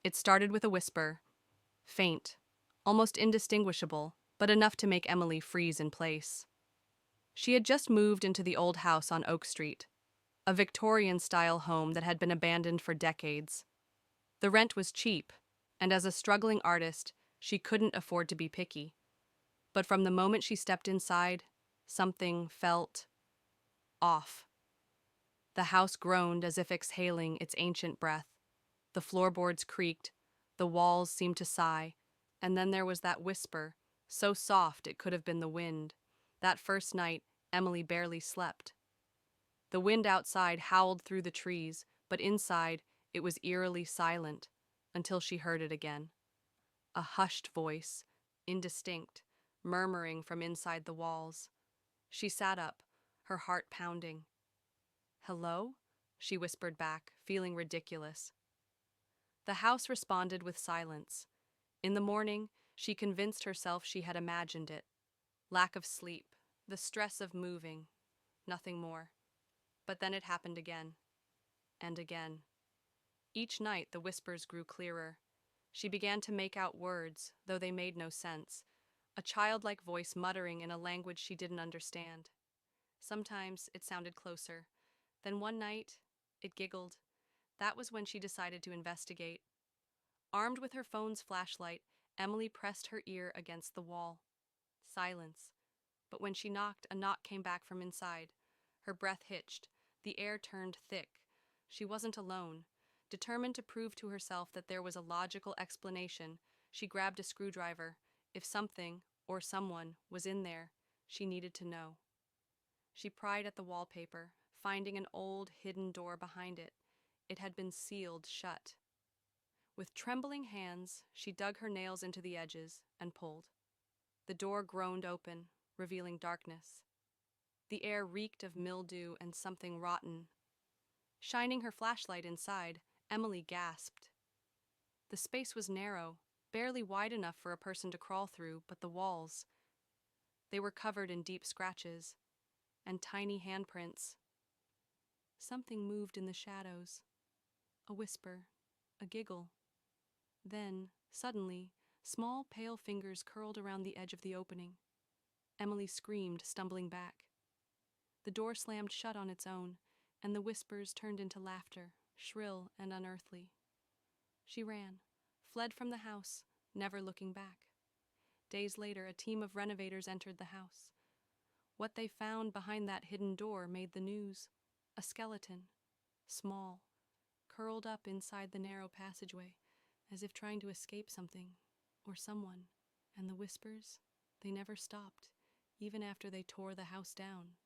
It started with a whisper, faint, almost indistinguishable, but enough to make Emily freeze in place. She had just moved into the old house on Oak Street, a Victorian-style home that had been abandoned for decades. The rent was cheap, and as a struggling artist, she couldn't afford to be picky. But from the moment she stepped inside, something felt off. The house groaned as if exhaling its ancient breath. The floorboards creaked, the walls seemed to sigh, and then there was that whisper, so soft it could have been the wind. That first night, Emily barely slept. The wind outside howled through the trees, but inside it was eerily silent until she heard it again. A hushed voice, indistinct, murmuring from inside the walls. She sat up, her heart pounding. "Hello?" she whispered back, feeling ridiculous. The house responded with silence. In the morning, she convinced herself she had imagined it. Lack of sleep, the stress of moving, nothing more. But then it happened again, and again. Each night the whispers grew clearer. She began to make out words, though they made no sense, a childlike voice muttering in a language she didn't understand. Sometimes it sounded closer. Then one night, it giggled. That was when she decided to investigate. Armed with her phone's flashlight, Emily pressed her ear against the wall. Silence. But when she knocked, a knock came back from inside. Her breath hitched. The air turned thick. She wasn't alone. Determined to prove to herself that there was a logical explanation, she grabbed a screwdriver. If something, or someone, was in there, she needed to know. She pried at the wallpaper, finding an old, hidden door behind it. It had been sealed shut. With trembling hands, she dug her nails into the edges and pulled. The door groaned open, revealing darkness. The air reeked of mildew and something rotten. Shining her flashlight inside, Emily gasped. The space was narrow, barely wide enough for a person to crawl through, but the walls, they were covered in deep scratches and tiny handprints. Something moved in the shadows. A whisper, a giggle. Then, suddenly, small pale fingers curled around the edge of the opening. Emily screamed, stumbling back. The door slammed shut on its own, and the whispers turned into laughter, shrill and unearthly. She ran, fled from the house, never looking back. Days later, a team of renovators entered the house. What they found behind that hidden door made the news. A skeleton, small, curled up inside the narrow passageway, as if trying to escape something or someone. And the whispers, they never stopped, even after they tore the house down.